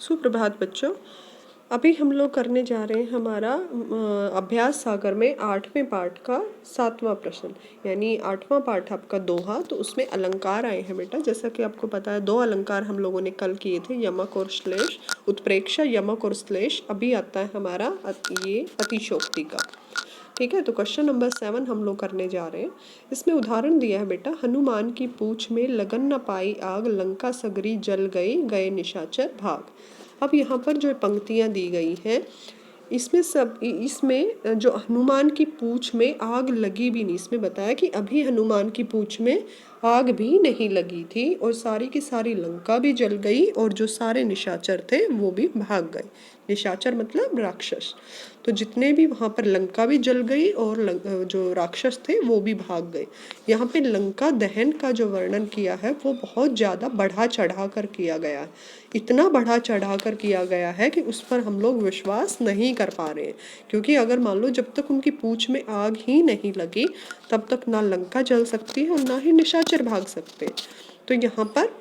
सुप्रभात बच्चों। अभी हम लोग करने जा रहे हैं हमारा अभ्यास सागर में 8वें पाठ का 7वां प्रश्न, यानी 8वां पाठ आपका दोहा। तो उसमें अलंकार आए हैं बेटा। जैसा कि आपको पता है 2 अलंकार हम लोगों ने कल किए थे, यमक और श्लेष, उत्प्रेक्षा, यमक और श्लेष। अभी आता है हमारा ये अतिशोक्ति का। ठीक है, तो क्वेश्चन नंबर 7 हम लोग करने जा रहे हैं। इसमें उदाहरण दिया है बेटा, हनुमान की पूंछ में लगन न पाई आग, लंका सगरी जल गई, गए निशाचर भाग। अब यहाँ पर जो पंक्तियाँ दी गई हैं, इसमें जो हनुमान की पूंछ में आग लगी भी नहीं, इसमें बताया कि अभी हनुमान की पूंछ में आग भी नहीं लगी थी और सारी की सारी लंका भी जल गई और जो सारे निशाचर थे वो भी भाग गए। निशाचर मतलब राक्षस। तो जितने भी वहाँ पर लंका भी जल गई और जो राक्षस थे वो भी भाग गए। यहाँ पे लंका दहन का जो वर्णन किया है वो बहुत ज़्यादा बढ़ा चढ़ा कर किया गया है। इतना बढ़ा चढ़ा कर किया गया है कि उस पर हम लोग विश्वास नहीं कर पा रहे हैं, क्योंकि अगर मान लो जब तक उनकी पूंछ में आग ही नहीं लगी तब तक ना लंका जल सकती है और ना ही निशाचर भाग सकते। तो यहाँ पर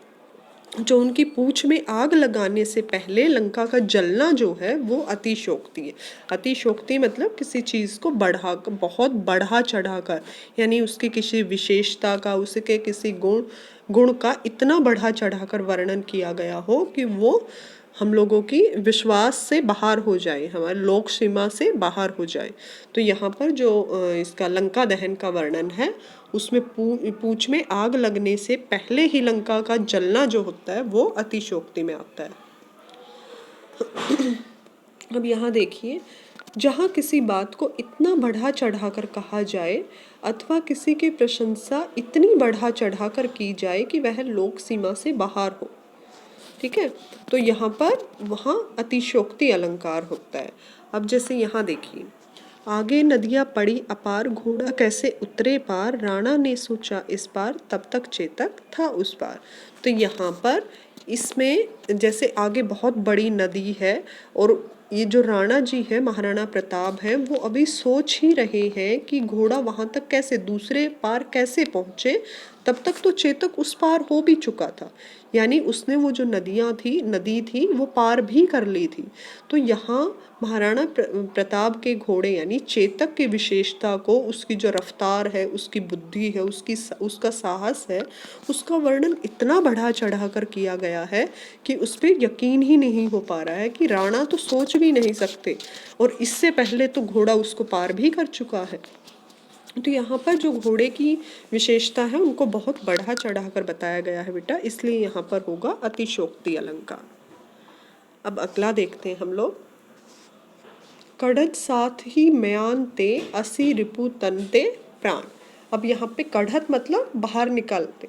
जो उनकी पूंछ में आग लगाने से पहले लंका का जलना जो है वो अतिशोक्ति है। अतिशोक्ति मतलब किसी चीज़ को बहुत बढ़ा चढ़ा कर, यानी उसकी किसी विशेषता का, उसके किसी गुण का इतना बढ़ा चढ़ा कर वर्णन किया गया हो कि वो हम लोगों की विश्वास से बाहर हो जाए, हमारे लोक सीमा से बाहर हो जाए। तो यहाँ पर जो इसका लंका दहन का वर्णन है उसमें पूंछ में आग लगने से पहले ही लंका का जलना जो होता है वो अतिशोक्ति में आता है। अब यहाँ देखिए, जहाँ किसी बात को इतना बढ़ा चढ़ा कर कहा जाए अथवा किसी की प्रशंसा इतनी बढ़ा चढ़ा कर की जाए कि वह लोक सीमा से बाहर हो, ठीक है, तो यहाँ पर वहाँ अतिशोक्ति अलंकार होता है। अब जैसे यहाँ देखिए, आगे नदियाँ पड़ी अपार, घोड़ा कैसे उतरे पार, राणा ने सोचा इस पार, तब तक चेतक था उस पार। तो यहाँ पर इसमें जैसे आगे बहुत बड़ी नदी है और ये जो राणा जी है, महाराणा प्रताप है, वो अभी सोच ही रहे हैं कि घोड़ा वहाँ तक कैसे, दूसरे पार कैसे पहुँचे। तब तक तो चेतक उस पार हो भी चुका था, यानी उसने वो जो नदी थी वो पार भी कर ली थी। तो यहाँ महाराणा प्रताप के घोड़े यानी चेतक की विशेषता को, उसकी जो रफ्तार है, उसकी बुद्धि है, उसका साहस है, उसका वर्णन इतना बढ़ा चढ़ा कर किया गया है कि उस पर यकीन ही नहीं हो पा रहा है कि राणा तो सोच भी नहीं सकते और इससे पहले तो घोड़ा उसको पार भी कर चुका है। तो यहाँ पर जो घोड़े की विशेषता है उनको बहुत बढ़ा चढ़ा कर बताया गया है बेटा, इसलिए यहाँ पर होगा अतिशोक्ति अलंकार। अब अगला देखते हैं हम लोग। कढ़त साथ ही म्यान ते, असी रिपु तनते प्राण। अब यहाँ पे कढ़त मतलब बाहर निकालते,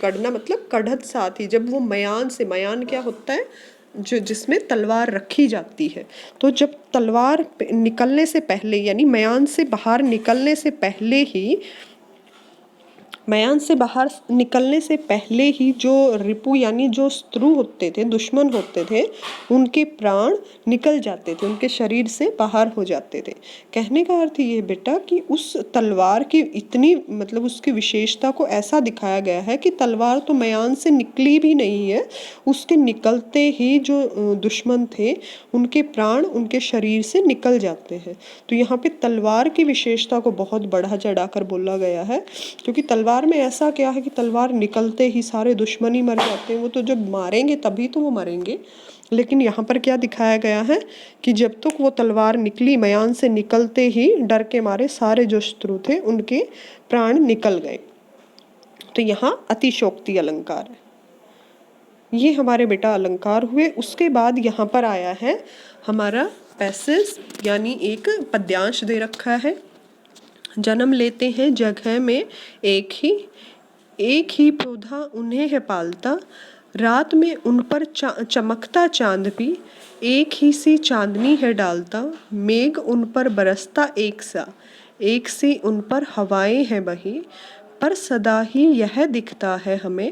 कढ़ना मतलब कढ़त साथ ही, जब वो म्यान से, म्यान क्या होता है, जो जिसमें तलवार रखी जाती है, तो जब तलवार निकलने से पहले यानी म्यान से बाहर निकलने से पहले ही, म्यान से बाहर निकलने से पहले ही जो रिपु यानी जो शत्रु होते थे, दुश्मन होते थे, उनके प्राण निकल जाते थे, उनके शरीर से बाहर हो जाते थे। कहने का अर्थ ये बेटा कि उस तलवार की इतनी, मतलब उसकी विशेषता को ऐसा दिखाया गया है कि तलवार तो म्यान से निकली भी नहीं है, उसके निकलते ही जो दुश्मन थे उनके प्राण उनके शरीर से निकल जाते हैं। तो यहाँ पे तलवार की विशेषता को बहुत बढ़ा चढ़ा कर बोला गया है, क्योंकि तलवार में ऐसा क्या है कि तलवार निकलते ही सारे दुश्मन ही मर जाते हैं। वो तो जब मारेंगे तभी तो वो मरेंगे, लेकिन यहाँ पर क्या दिखाया गया है कि जब तक वो तलवार निकली, म्यान से निकलते ही डर के मारे सारे जो शत्रु थे उनके प्राण निकल गए। तो यहाँ अतिशोक्ति अलंकार है। ये हमारे बेटा अलंकार हुए। उसके बाद यहाँ पर आया है हमारा पैसेज, यानी एक पद्यांश दे रखा है। जन्म लेते हैं जगह में एक ही पौधा उन्हें है पालता, रात में उन पर चमकता चांद भी, एक ही सी चांदनी है डालता, मेघ उन पर बरसता एक सी उन पर हवाएं हैं बही, पर सदा ही यह दिखता है हमें,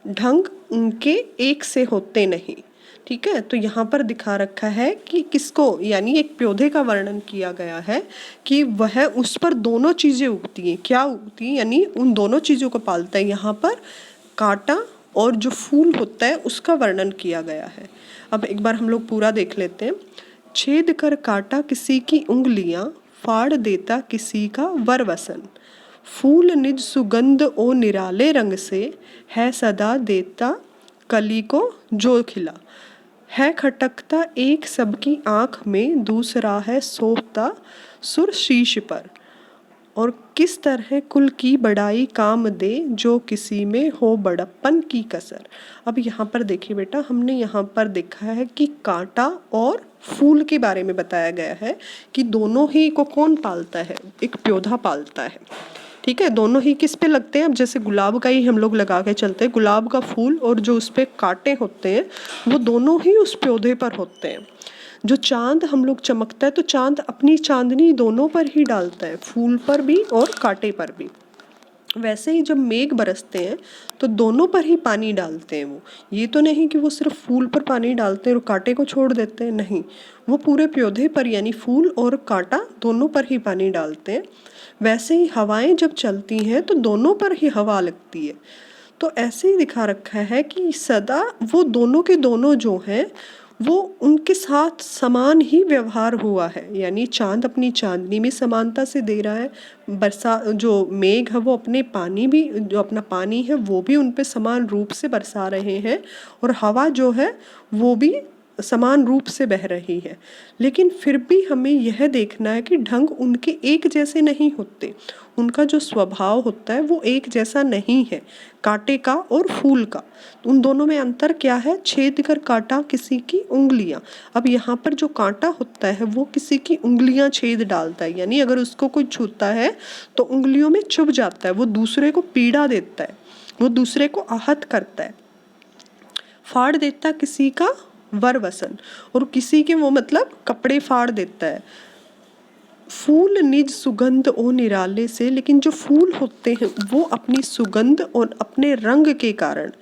ढंग उनके एक से होते नहीं। ठीक है, तो यहाँ पर दिखा रखा है कि किसको, यानी एक पौधे का वर्णन किया गया है कि वह उस पर दोनों चीज़ें उगती हैं। क्या उगती हैं, यानी उन दोनों चीज़ों को पालता है। यहाँ पर कांटा और जो फूल होता है उसका वर्णन किया गया है। अब एक बार हम लोग पूरा देख लेते हैं। छेद कर काटा किसी की उंगलियां, फाड़ देता किसी का वरवसन। फूल निज सुगंध ओ निराले रंग से, है सदा देता कली को जो खिला। है खटकता एक सबकी आंख में, दूसरा है सोहता सुर शीश पर। और किस तरह कुल की बड़ाई काम दे, जो किसी में हो बड़प्पन की कसर। अब यहाँ पर देखिए बेटा, हमने यहाँ पर देखा है कि कांटा और फूल के बारे में बताया गया है कि दोनों ही को कौन पालता है, एक पौधा पालता है। ठीक है, दोनों ही किस पे लगते हैं। अब जैसे गुलाब का ही हम लोग लगा के चलते हैं, गुलाब का फूल और जो उस पे कांटे होते हैं वो दोनों ही उस पौधे पर होते हैं। जो चांद हम लोग चमकता है तो चांद अपनी चांदनी दोनों पर ही डालता है, फूल पर भी और कांटे पर भी। वैसे ही जब मेघ बरसते हैं तो दोनों पर ही पानी डालते हैं वो। ये तो नहीं कि वो सिर्फ फूल पर पानी डालते हैं और कांटे को छोड़ देते हैं, नहीं, वो पूरे पौधे पर यानी फूल और कांटा दोनों पर ही पानी डालते हैं। वैसे ही हवाएं जब चलती हैं तो दोनों पर ही हवा लगती है। तो ऐसे ही दिखा रखा है कि सदा वो दोनों के दोनों जो हैं वो उनके साथ समान ही व्यवहार हुआ है। यानी चांद अपनी चांदनी में समानता से दे रहा है, बरसा जो मेघ है वो अपने पानी भी, जो अपना पानी है वो भी उन पे समान रूप से बरसा रहे हैं, और हवा जो है वो भी समान रूप से बह रही है। लेकिन फिर भी हमें यह देखना है कि ढंग उनके एक जैसे नहीं होते, उनका जो स्वभाव होता है वो एक जैसा नहीं है, कांटे का और फूल का। उन दोनों में अंतर क्या है, छेद कर काटा किसी की उंगलियां। अब यहाँ पर जो कांटा होता है वो किसी की उंगलियां छेद डालता है, यानी अगर उसको कोई छूता है तो उंगलियों में चुभ जाता है, वो दूसरे को पीड़ा देता है, वो दूसरे को आहत करता है। फाड़ देता किसी का वरवसन, और किसी के वो मतलब कपड़े फाड़ देता है। फूल निज सुगंध ओ निराले से, लेकिन जो फूल होते हैं वो अपनी सुगंध और अपने रंग के कारण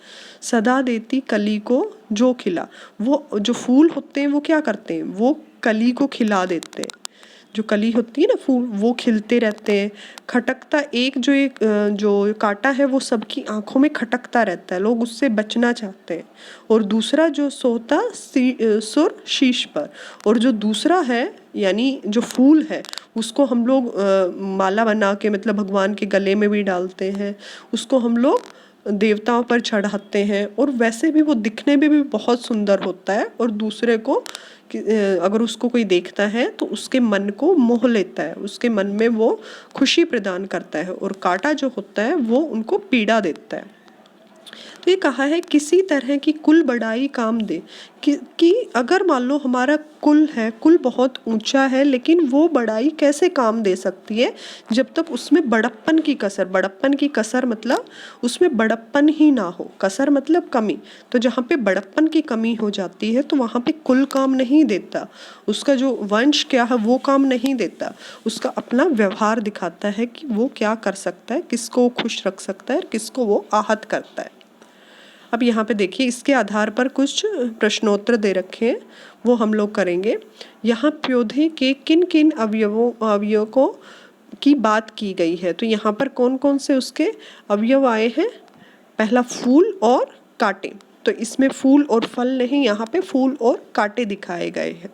सदा देती कली को जो खिला। वो जो फूल होते हैं वो क्या करते हैं, वो कली को खिला देते हैं। जो कली होती है ना फूल, वो खिलते रहते हैं। खटकता एक जो कांटा है वो सबकी आंखों में खटकता रहता है, लोग उससे बचना चाहते हैं। और दूसरा जो सोता सुर शीश पर, और जो दूसरा है यानी जो फूल है उसको हम लोग माला बना के मतलब भगवान के गले में भी डालते हैं, उसको हम लोग देवताओं पर चढ़ाते हैं, और वैसे भी वो दिखने में भी बहुत सुंदर होता है, और दूसरे को अगर उसको कोई देखता है तो उसके मन को मोह लेता है, उसके मन में वो खुशी प्रदान करता है। और कांटा जो होता है वो उनको पीड़ा देता है। तो ये कहा है किसी तरह की कुल बढ़ाई काम दे, कि अगर मान लो हमारा कुल है, कुल बहुत ऊंचा है, लेकिन वो बढ़ाई कैसे काम दे सकती है जब तक उसमें बड़प्पन की कसर, बड़प्पन की कसर मतलब उसमें बड़प्पन ही ना हो, कसर मतलब कमी। तो जहाँ पे बड़प्पन की कमी हो जाती है तो वहाँ पे कुल काम नहीं देता, उसका जो वंश क्या है वो काम नहीं देता, उसका अपना व्यवहार दिखाता है कि वो क्या कर सकता है, किसको खुश रख सकता है, किसको वो आहत करता है। अब यहाँ पे देखिए, इसके आधार पर कुछ प्रश्नोत्तर दे रखे हैं, वो हम लोग करेंगे। यहाँ पौधे के किन किन अवयवों की बात की गई है, तो यहाँ पर कौन कौन से उसके अवयव आए हैं। पहला फूल और कांटे, तो इसमें फूल और फल नहीं, यहाँ पे फूल और कांटे दिखाए गए हैं।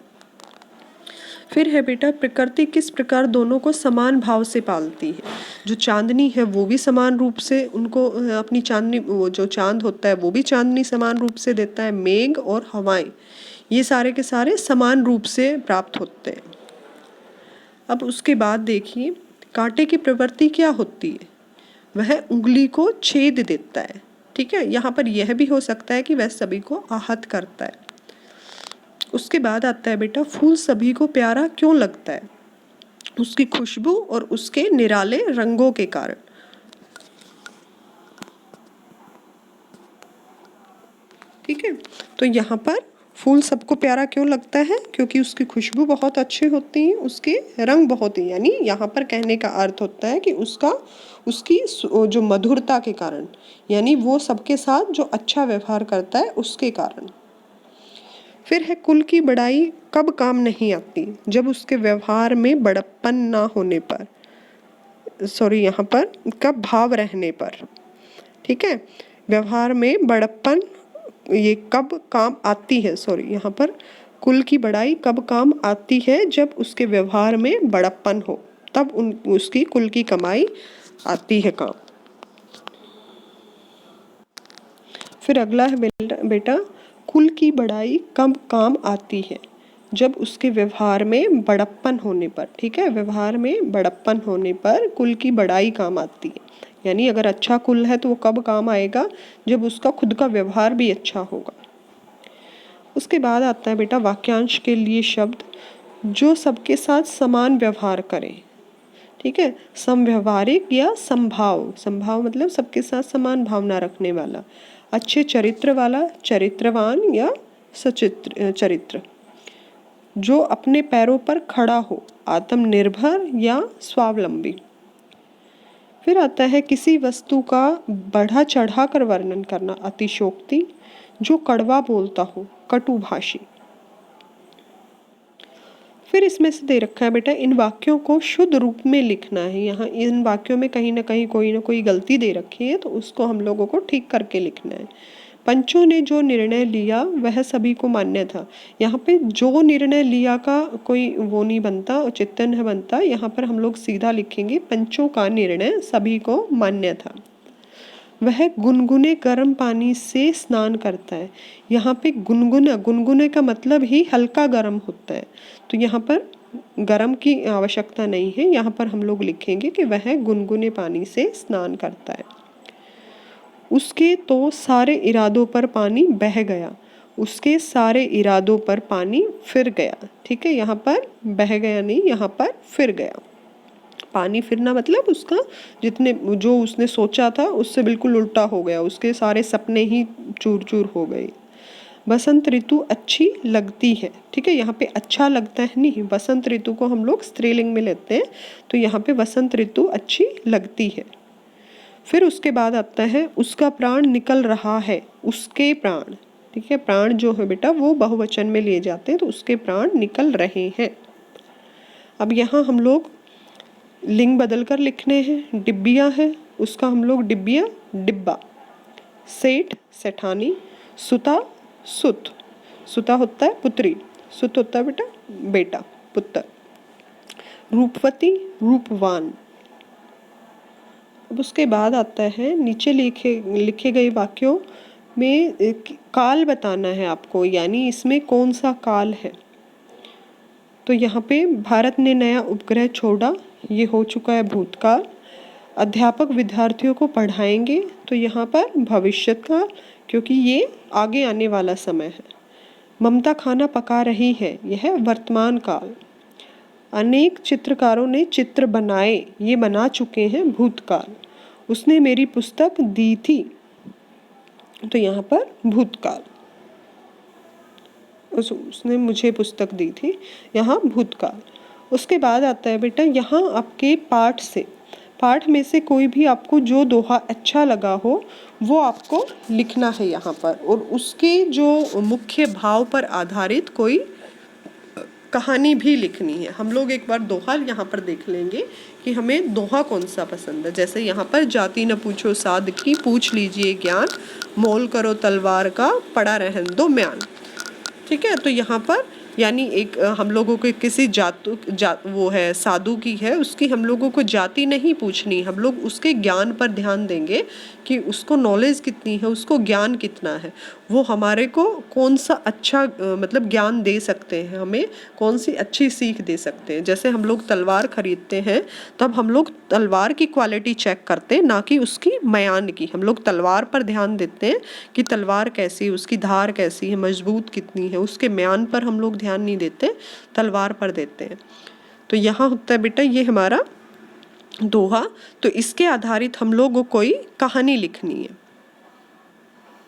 फिर है बेटा, प्रकृति किस प्रकार दोनों को समान भाव से पालती है। जो चांदनी है वो भी समान रूप से उनको अपनी चांदनी, वो जो चांद होता है वो भी चांदनी समान रूप से देता है। मेघ और हवाएं ये सारे के सारे समान रूप से प्राप्त होते हैं। अब उसके बाद देखिए, कांटे की प्रवृत्ति क्या होती है, वह उंगली को छेद देता है। ठीक है, यहाँ पर यह भी हो सकता है कि वह सभी को आहत करता है। उसके बाद आता है बेटा, फूल सभी को प्यारा क्यों लगता है, उसकी खुशबू और उसके निराले रंगों के कारण। ठीक है, तो यहाँ पर फूल सबको प्यारा क्यों लगता है, क्योंकि उसकी खुशबू बहुत अच्छी होती है, उसके रंग बहुत ही, यानी यहाँ पर कहने का अर्थ होता है कि उसकी जो मधुरता के कारण, यानी वो सबके साथ जो अच्छा व्यवहार करता है उसके कारण। फिर है कुल की बड़ाई कब काम नहीं आती, जब उसके व्यवहार में बड़प्पन ना होने पर, सॉरी यहाँ पर कब भाव रहने पर। ठीक है, व्यवहार में बड़प्पन ये कब काम आती है, सॉरी यहाँ पर कुल की बड़ाई कब काम आती है, जब उसके व्यवहार में बड़प्पन हो, तब उसकी कुल की कमाई आती है काम। फिर अगला है बेटा कुल की बड़ाई कब काम आती है, जब उसके व्यवहार में बड़प्पन होने पर। ठीक है, व्यवहार में बड़प्पन होने पर कुल की बड़ाई काम आती है। यानी अगर अच्छा कुल है तो वो कब काम आएगा, जब उसका खुद का व्यवहार भी अच्छा होगा। उसके बाद आता है बेटा वाक्यांश के लिए शब्द जो सबके साथ समान व्यवहार करें। ठीक है, समव्यवहारिक या संभाव, संभाव मतलब सबके साथ समान भावना रखने वाला, अच्छे चरित्र वाला, चरित्रवान या सचित्र चरित्र, जो अपने पैरों पर खड़ा हो, आत्मनिर्भर या स्वावलंबी। फिर आता है किसी वस्तु का बढ़ा चढ़ा कर वर्णन करना, अतिशोक्ति, जो कड़वा बोलता हो, कटुभाषी। फिर इसमें से दे रखा है बेटा इन वाक्यों को शुद्ध रूप में लिखना है। यहाँ इन वाक्यों में कहीं ना कोई गलती दे रखी है, तो उसको हम लोगों को ठीक करके लिखना है। पंचों ने जो निर्णय लिया वह सभी को मान्य था। यहाँ पे जो निर्णय लिया का कोई वो नहीं बनता, औचित्य नहीं बनता, यहाँ पर हम लोग सीधा लिखेंगे पंचों का निर्णय सभी को मान्य था। वह गुनगुने गर्म पानी से स्नान करता है। यहाँ पे गुनगुना, गुनगुने का मतलब ही हल्का गर्म होता है, तो यहाँ पर गर्म की आवश्यकता नहीं है। यहाँ पर हम लोग लिखेंगे कि वह गुनगुने पानी से स्नान करता है। उसके तो सारे इरादों पर पानी बह गया, उसके सारे इरादों पर पानी फिर गया। ठीक है, यहाँ पर बह गया नहीं, यहाँ पर फिर गया। पानी फिरना मतलब उसका जितने जो उसने सोचा था उससे बिल्कुल उल्टा हो गया, उसके सारे सपने ही चूर चूर हो गए। बसंत ऋतु अच्छी लगती है। ठीक है, यहाँ पे अच्छा लगता है नहीं, बसंत ऋतु को हम लोग स्त्रीलिंग में लेते हैं, तो यहाँ पे बसंत ऋतु अच्छी लगती है। फिर उसके बाद आता है उसका प्राण निकल रहा है, उसके प्राण। ठीक है, प्राण जो है बेटा वो बहुवचन में लिए जाते हैं, तो उसके प्राण निकल रहे हैं। अब यहाँ हम लोग लिंग बदल कर लिखने हैं। डिब्बिया है, उसका हम लोग डिब्बिया डिब्बा। सेठ सेठानी, सुता सुत, सुता होता है पुत्री, सुत होता है बेटा बेटा पुत्र। रूपवती रूपवान। अब उसके बाद आता है नीचे लिखे गए वाक्यों में काल बताना है आपको, यानी इसमें कौन सा काल है। तो यहाँ पे भारत ने नया उपग्रह छोड़ा, ये हो चुका है भूतकाल। अध्यापक विद्यार्थियों को पढ़ाएंगे, तो यहाँ पर भविष्यकाल, क्योंकि ये आगे आने वाला समय है। ममता खाना पका रही है, यह वर्तमान काल। अनेक चित्रकारों ने चित्र बनाए, ये बना चुके हैं भूतकाल। उसने मेरी पुस्तक दी थी, तो यहाँ पर भूतकाल। उसने मुझे पुस्तक दी थी, यहाँ भूतकाल। उसके बाद आता है बेटा यहाँ आपके पाठ में से कोई भी आपको जो दोहा अच्छा लगा हो वो आपको लिखना है यहाँ पर, और उसके जो मुख्य भाव पर आधारित कोई कहानी भी लिखनी है। हम लोग एक बार दोहा यहाँ पर देख लेंगे कि हमें दोहा कौन सा पसंद है। जैसे यहाँ पर जाति न पूछो साध की, पूछ लीजिए ज्ञान, मोल करो तलवार का, पड़ा रहन दो म्यान। ठीक है, तो यहाँ पर यानी एक हम लोगों को किसी वो है साधु की है, उसकी हम लोगों को जाति नहीं पूछनी, हम लोग उसके ज्ञान पर ध्यान देंगे कि उसको नॉलेज कितनी है, उसको ज्ञान कितना है, वो हमारे को कौन सा अच्छा मतलब ज्ञान दे सकते हैं, हमें कौन सी अच्छी सीख दे सकते हैं। जैसे हम लोग तलवार खरीदते हैं, तब हम लोग तलवार की क्वालिटी चेक करते हैं, ना कि उसकी म्यान की। हम लोग तलवार पर ध्यान देते हैं कि तलवार कैसी है, उसकी धार कैसी है, मजबूत कितनी है, उसके म्यान पर हम लोग ध्यान नहीं देते, तलवार पर देते हैं। तो यहाँ होता है बेटा ये हमारा दोहा, तो इसके आधारित हम लोग को कोई कहानी लिखनी है।